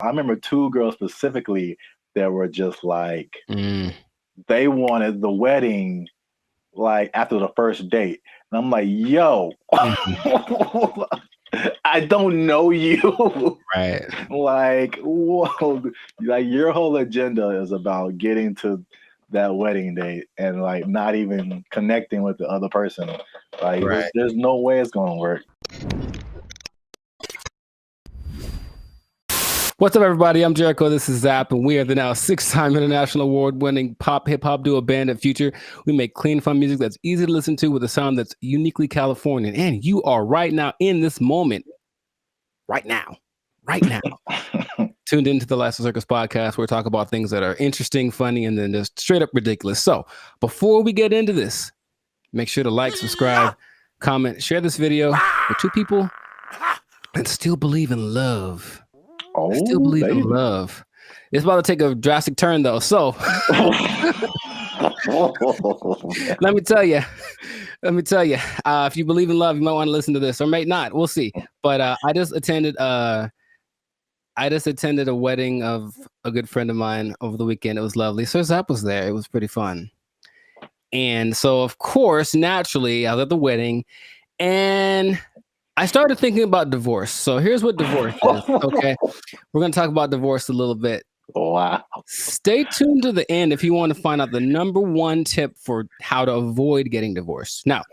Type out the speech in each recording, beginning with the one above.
I remember two girls specifically that were just like, Mm. they wanted the wedding like after the first date. And I'm like, yo, I don't know you. Right. Like, whoa, like your whole agenda is about getting to that wedding date and like not even connecting with the other person. Like, Right. there's no way it's gonna work. What's up, everybody? I'm Jericho. This is Zap, and we are the now 6-time international award-winning pop hip-hop duo band at Future. We make clean, fun music that's easy to listen to with a sound that's uniquely Californian. And you are right now, in this moment, right now, tuned into the Last Circus podcast, where we talk about things that are interesting, funny, and then just straight up ridiculous. So before we get into this, make sure to like, subscribe, comment, share this video with two people that still believe in love. I still believe in love. It's about to take a drastic turn, though. So let me tell you. If you believe in love, you might want to listen to this, or may not. We'll see. But I just attended a wedding of a good friend of mine over the weekend. It was lovely. So Zap was there. It was pretty fun. And so, of course, naturally, I was at the wedding, and I started thinking about divorce. So here's what divorce is. Okay, we're gonna talk about divorce a little bit. Wow. Stay tuned to the end if you want to find out the number one tip for how to avoid getting divorced. Now,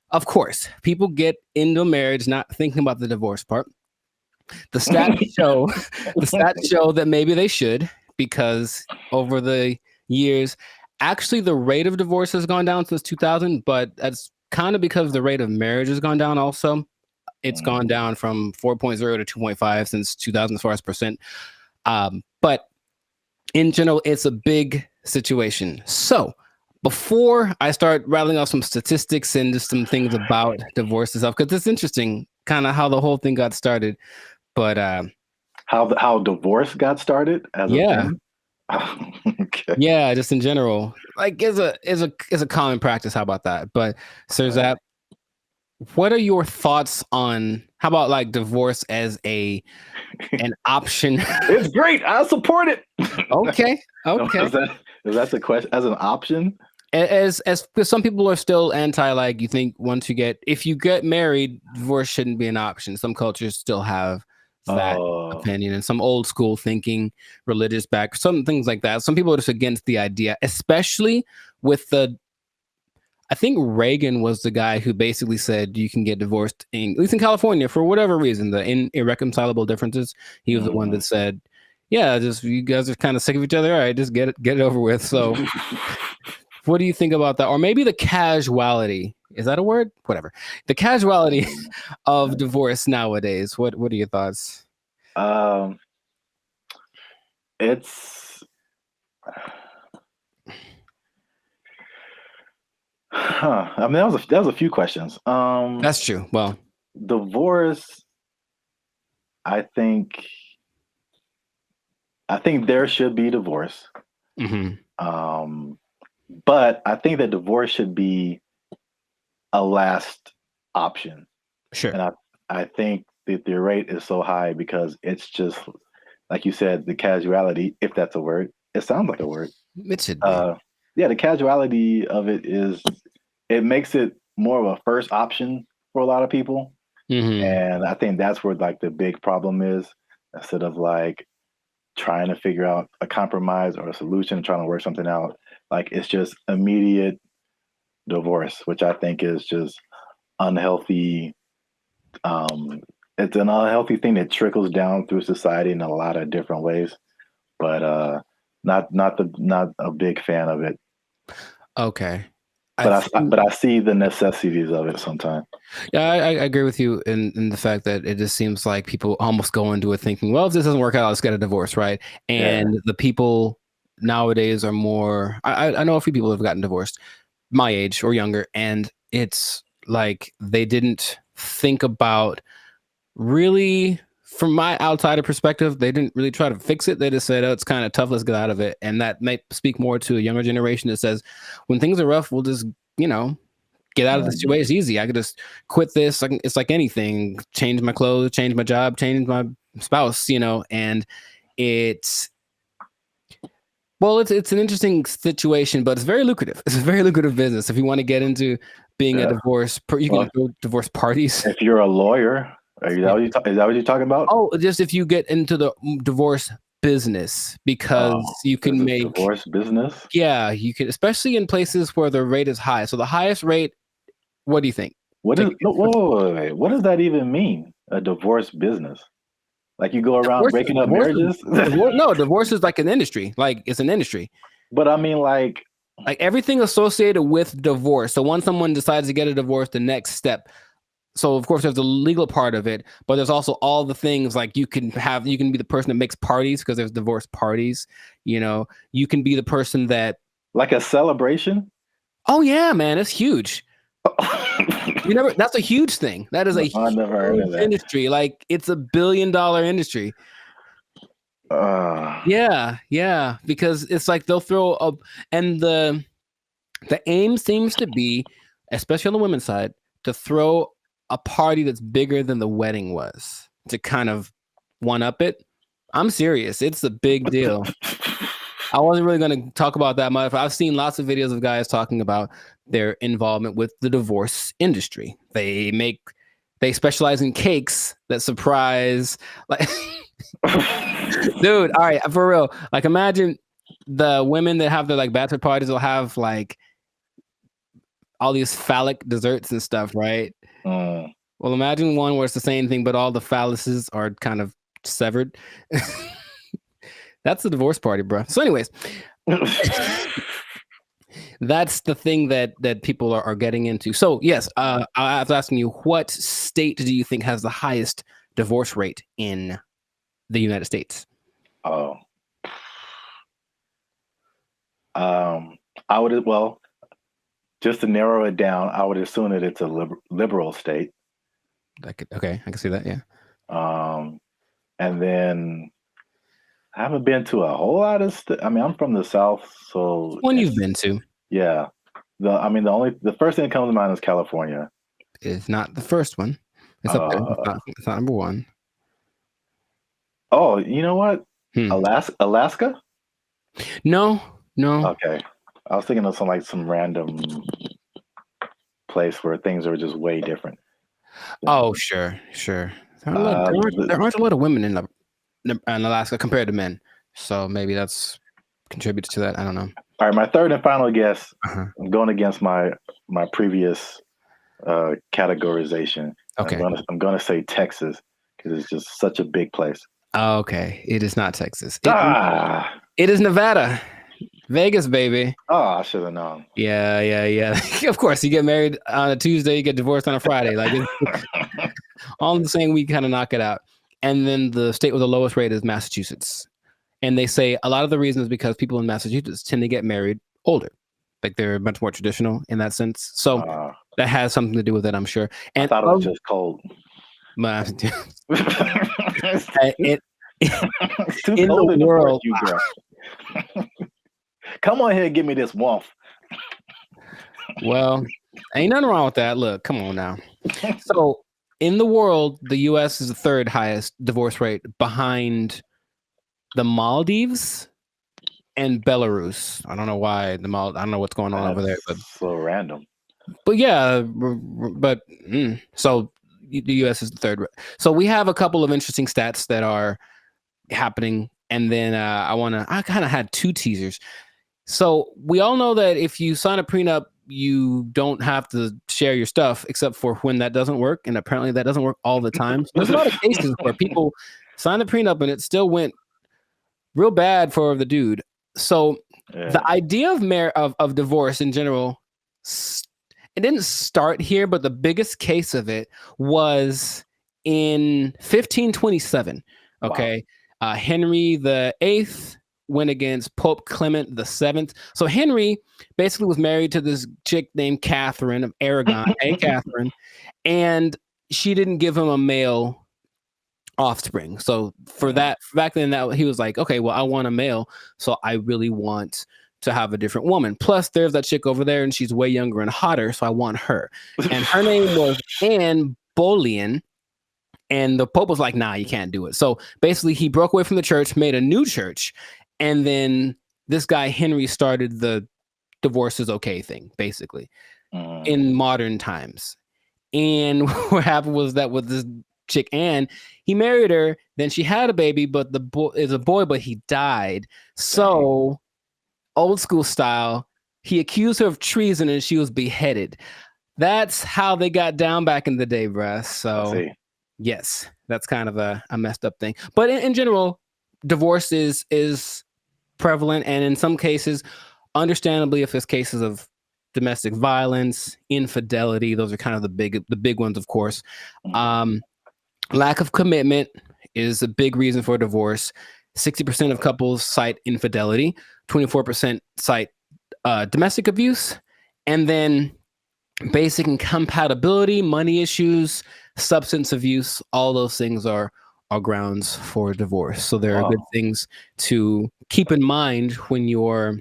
of course, people get into marriage not thinking about the divorce part. The stats show that maybe they should, because over the years, actually the rate of divorce has gone down since 2000, but that's kind of because the rate of marriage has gone down also. It's gone down from 4.0 to 2.5 since 2000 as far as percent. But in general, it's a big situation. So before I start rattling off some statistics and just some things about divorce and stuff, because it's interesting kind of how the whole thing got started. But how divorce got started as a thing? Okay. Yeah, just in general, like is a common practice. How about that? But Sir Zap, what are your thoughts on how about like divorce as an option? It's great. I support it. Okay. Is that the question? As an option? As because some people are still anti, like, you think if you get married, divorce shouldn't be an option. Some cultures still have that opinion, and some old school thinking, religious back, some things like that. Some people are just against the idea, especially with I think Reagan was the guy who basically said you can get divorced at least in California, for whatever reason, the irreconcilable differences. He was the one that said, yeah, just you guys are kind of sick of each other. All right, just get it over with. So what do you think about that? Or maybe the casuality, is that a word? Whatever. The casuality of divorce nowadays. What are your thoughts? It's I mean, that was a few questions. That's true. Well, divorce, I think there should be divorce. But I think that divorce should be a last option. Sure. And I think that the rate is so high because it's just, like you said, the casuality, if that's a word. It sounds like a word. It should be. Yeah, the casuality of it makes it more of a first option for a lot of people. And I think that's where like the big problem is, instead of like trying to figure out a compromise or a solution, trying to work something out. Like, it's just immediate divorce, which I think is just unhealthy. It's an unhealthy thing that trickles down through society in a lot of different ways, but not a big fan of it. Okay. But I see the necessities of it sometimes. Yeah, I agree with you in the fact that it just seems like people almost go into it thinking, well, if this doesn't work out, let's get a divorce, right? And the people nowadays are more. I know a few people who have gotten divorced my age or younger, and it's like they didn't think about really. From my outsider perspective, they didn't really try to fix it. They just said, oh, it's kind of tough, let's get out of it. And that may speak more to a younger generation that says, when things are rough, we'll just, get out of the situation. It's easy. I could just quit this. It's like anything. Change my clothes, change my job, change my spouse, and it's an interesting situation, but it's very lucrative. It's a very lucrative business. If you want to get into being a divorce, you can go divorce parties. If you're a lawyer, is that what you're talking about? Oh, just if you get into the divorce business, because you can make divorce business. Yeah, you can, especially in places where the rate is high. So the highest rate, what do you think? What does that even mean? A divorce business? Like you go around breaking up marriages? No, divorce is like an industry. Like it's an industry. But I mean, like everything associated with divorce. So once someone decides to get a divorce, the next step. So of course there's the legal part of it, but there's also all the things like you can be the person that makes parties because there's divorce parties. You know, you can be the person that like a celebration. Oh yeah, man, it's huge. That's a huge thing. That is a huge industry. Like it's $1 billion industry. Yeah, because it's like they'll throw up, and the aim seems to be, especially on the women's side, to throw a party that's bigger than the wedding was to kind of one up it. I'm serious. It's a big deal. I wasn't really going to talk about that much. I've seen lots of videos of guys talking about their involvement with the divorce industry. They specialize in cakes that surprise, like, dude. All right, for real. Like, imagine the women that have their like bachelor parties will have like all these phallic desserts and stuff, right? Well, imagine one where it's the same thing, but all the phalluses are kind of severed. That's the divorce party, bro. So anyways, that's the thing that people are getting into. So yes, I was asking you, what state do you think has the highest divorce rate in the United States? I would, just to narrow it down, I would assume that it's a liberal state. I can see that, yeah. And then I haven't been to a whole lot of I mean, I'm from the South, so one you've been to. Yeah. The first thing that comes to mind is California. It's not the first one. It's up there. It's not number one. Oh, you know what? Alaska? No. Okay. I was thinking of some random place where things are just way different. Oh, sure. There aren't a lot of women in Alaska compared to men, so maybe that's contributes to that. I don't know. All right, my third and final guess. I'm going against my previous categorization. Okay, I'm gonna say Texas because it's just such a big place. Oh, okay, it is not Texas. It is Nevada. Vegas, baby. Oh, I should have known. Yeah. Of course, you get married on a Tuesday, you get divorced on a Friday. Like all in the same week, kind of knock it out. And then the state with the lowest rate is Massachusetts. And they say a lot of the reason is because people in Massachusetts tend to get married older. Like they're much more traditional in that sense. So that has something to do with it, I'm sure. And I thought it was just cold. It's too in cold the world. You, girl. Come on here and give me this warmth. Well, ain't nothing wrong with that. Look, come on now. So in the world, the U.S. is the third highest divorce rate behind the Maldives and Belarus. I don't know why I don't know what's going on over there, but so random. But yeah, so the U.S. is the third. So we have a couple of interesting stats that are happening, and then I kind of had two teasers. So we all know that if you sign a prenup, you don't have to share your stuff except for when that doesn't work, and apparently that doesn't work all the time. So there's a lot of cases where people sign a prenup and it still went real bad for the dude. So the idea of divorce in general, it didn't start here, but the biggest case of it was in 1527. Okay, wow. Henry VIII went against Pope Clement VII. So Henry basically was married to this chick named Catherine of Aragon, Catherine, and she didn't give him a male offspring. So for that, back then, that he was like, okay, well, I want a male, so I really want to have a different woman. Plus, there's that chick over there, and she's way younger and hotter, so I want her. And her name was Anne Boleyn. And the Pope was like, nah, you can't do it. So basically, he broke away from the church, made a new church. And then this guy, Henry, started the divorce is okay thing, basically, in modern times. And what happened was that with this chick, Anne, he married her, then she had a baby, but the boy is a boy, but he died. So, old school style, he accused her of treason and she was beheaded. That's how they got down back in the day, bruh. So, yes, that's kind of a messed up thing. But in general, divorce is prevalent, and in some cases, understandably, if it's cases of domestic violence, infidelity, those are kind of the big ones, of course. Lack of commitment is a big reason for divorce. 60% of couples cite infidelity, 24% cite domestic abuse, and then basic incompatibility, money issues, substance abuse, all those things are grounds for divorce. So there are good things to keep in mind when you're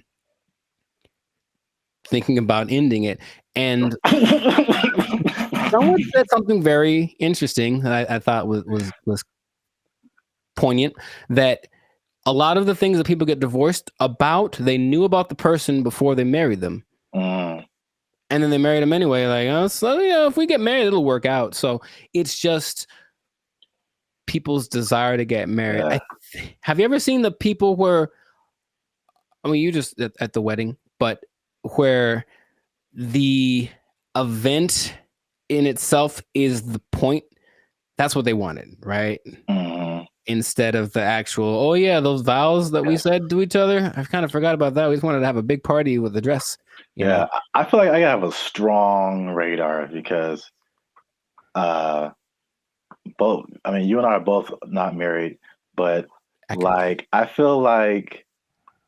thinking about ending it. And someone said something very interesting that I thought was poignant, that a lot of the things that people get divorced about, they knew about the person before they married them. And then they married him anyway. Like, oh, so if we get married, it'll work out. So it's just people's desire to get married. Have you ever seen the people where, I mean, you just at the wedding, but where the event in itself is the point? That's what they wanted, right? Instead of the actual, oh yeah, those vows that we said to each other. I kind of forgot about that. We just wanted to have a big party with the dress. You know? I feel like I have a strong radar because both, I mean, you and I are both not married, but like, I feel like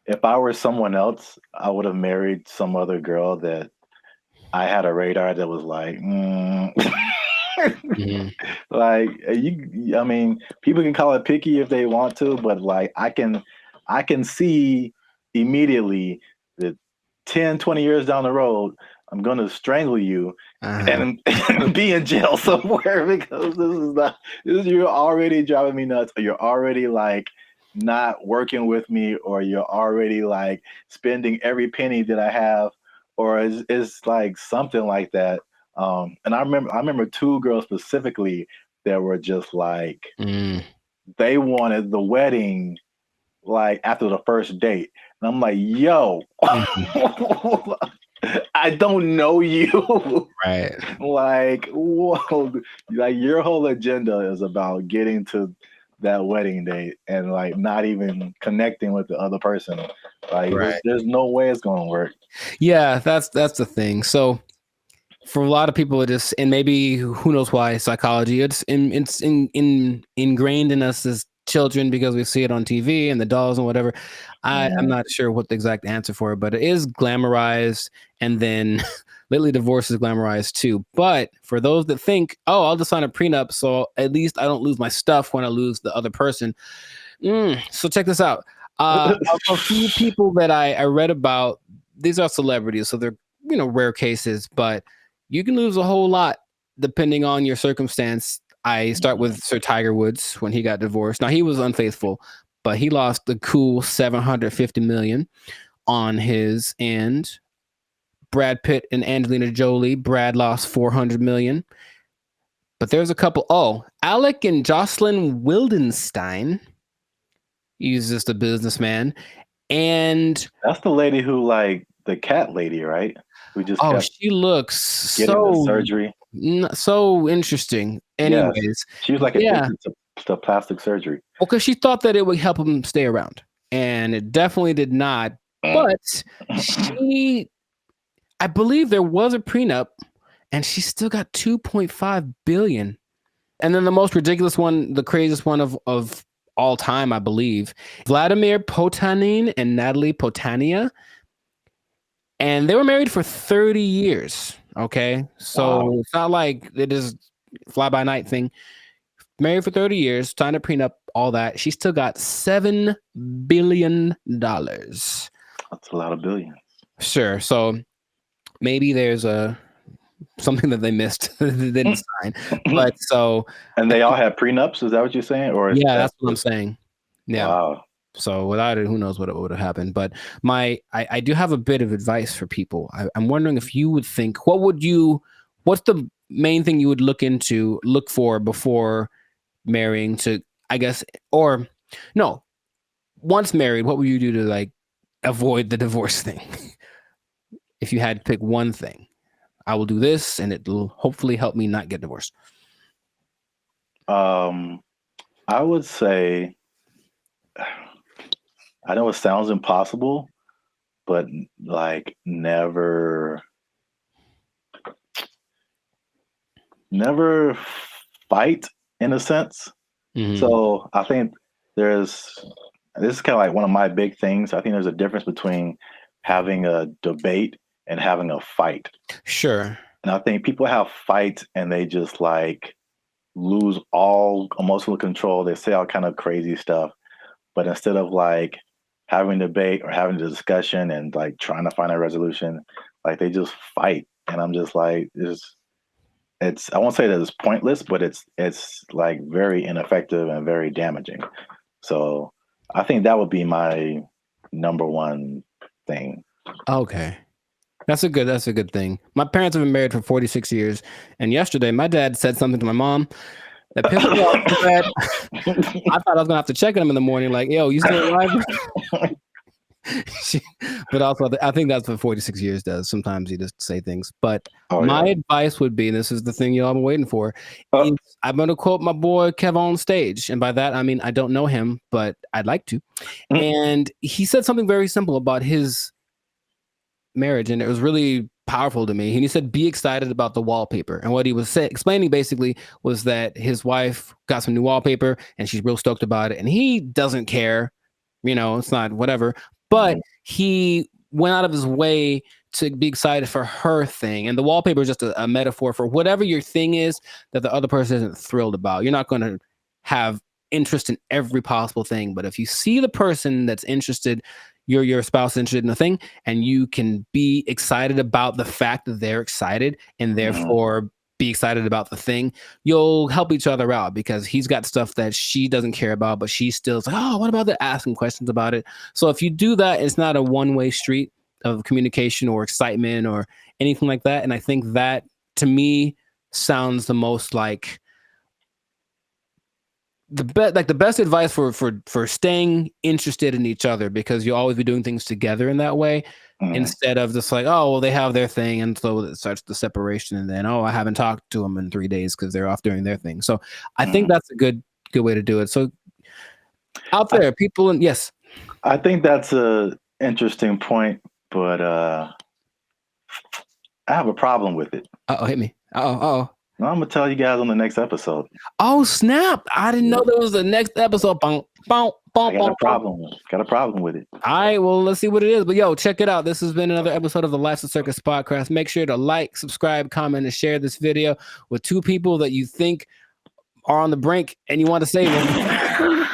if I were someone else, I would have married some other girl that I had a radar that was like, like I mean, people can call it picky if they want to, but like I can see immediately that 10, 20 years down the road, I'm gonna strangle you and be in jail somewhere because you're already driving me nuts, or you're already like not working with me, or you're already like spending every penny that I have, or it's like something like that. And I remember two girls specifically that were just like, they wanted the wedding like after the first date. And I'm like, yo, I don't know you. Right. Like, whoa, like your whole agenda is about getting to that wedding date and like not even connecting with the other person. Like, there's no way it's gonna work. Yeah, that's the thing. So for a lot of people, it just, and maybe who knows why, psychology, it's ingrained in us as children because we see it on TV and the dolls and whatever. I'm not sure what the exact answer for it, but it is glamorized, and then lately divorce is glamorized too. But for those that think, oh, I'll just sign a prenup so at least I don't lose my stuff when I lose the other person. So check this out. A few people that I read about, these are celebrities, so they're rare cases, but you can lose a whole lot depending on your circumstance. I start with Sir Tiger Woods when he got divorced. Now he was unfaithful, but he lost the cool $750 million on his end. Brad Pitt and Angelina Jolie. Brad lost $400 million. But there's a couple. Oh, Alec and Jocelyn Wildenstein. He's just a businessman. And that's the lady who, like, the cat lady, right? Who just she looks getting the surgery. So interesting. Anyways, she was like addicted to plastic surgery. Well, because she thought that it would help him stay around, and it definitely did not. But I believe there was a prenup, and she still got $2.5 billion. And then the most ridiculous one, the craziest one of all time, I believe, Vladimir Potanin and Natalie Potania. And they were married for 30 years. Okay. So It's not like it is fly by night thing. Married for 30 years, signed a prenup, all that. She still got $7 billion. That's a lot of billions. Sure. So maybe there's a something that they missed. They didn't sign. But so, and they all had prenups. Is that what you're saying? Or is yeah, that's what I'm saying. Yeah. Wow. So without it, who knows what would have happened. But I do have a bit of advice for people. I'm wondering if you would think, what's the main thing you would look for before marrying to, I guess, or no, once married, what would you do to like avoid the divorce thing? If you had to pick one thing, I will do this and it'll hopefully help me not get divorced. I would say, I know it sounds impossible, but like never fight in a sense. Mhm. So I think this is kind of like one of my big things. I think there's a difference between having a debate and having a fight. Sure. And I think people have fights and they just like lose all emotional control. They say all kind of crazy stuff. But instead of like having a debate or having a discussion and like trying to find a resolution, like they just fight. And I'm just like, it's I won't say that it's pointless, but it's like very ineffective and very damaging. So I think that would be my number one thing. Okay. That's a good thing. My parents have been married for 46 years. And yesterday my dad said something to my mom that pissed me off so bad. I thought I was gonna have to check on him in the morning, like, yo, you still alive? But also, I think that's what 46 years does. Sometimes you just say things. But my advice would be, and this is the thing y'all been waiting for, is I'm going to quote my boy Kev on stage. And by that, I mean, I don't know him, but I'd like to. And he said something very simple about his marriage, and it was really powerful to me. And he said, be excited about the wallpaper. And what he was explaining basically was that his wife got some new wallpaper and she's real stoked about it. And he doesn't care. You know, it's not whatever. But he went out of his way to be excited for her thing. And the wallpaper is just a metaphor for whatever your thing is that the other person isn't thrilled about. You're not going to have interest in every possible thing. But if you see the person that's interested, your spouse interested in the thing, and you can be excited about the fact that they're excited and therefore be excited about the thing, you'll help each other out because he's got stuff that she doesn't care about, but she still's like, oh, what about that? Asking questions about it. So if you do that, it's not a one-way street of communication or excitement or anything like that. And I think that to me sounds the most like the best advice for staying interested in each other, because you'll always be doing things together in that way. Instead of just like, oh, well, they have their thing. And so it starts the separation. And then, oh, I haven't talked to them in 3 days because they're off doing their thing. So I think that's a good way to do it. So out there, people, and yes. I think that's a interesting point, but I have a problem with it. Uh-oh, hit me. Uh-oh. I'm going to tell you guys on the next episode. Oh, snap. I didn't know there was the next episode. I got a problem with it. All right, well, let's see what it is. But yo, check it out. This has been another episode of the Life's a Circus podcast. Make sure to like, subscribe, comment, and share this video with two people that you think are on the brink and you want to save them.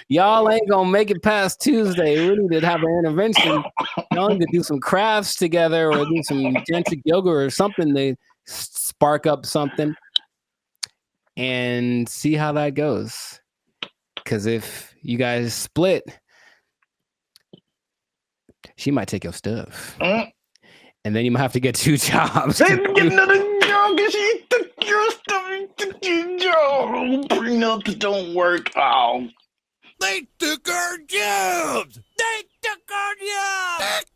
Y'all ain't gonna make it past Tuesday. We need to have an intervention. Y'all need to do some crafts together or do some tantric yoga or something to spark up something and see how that goes. Because if you guys split, she might take your stuff. And then you might have to get 2 jobs. Get another job because she took your stuff and took your job. Prenups don't work out. They took our jobs! They took our jobs!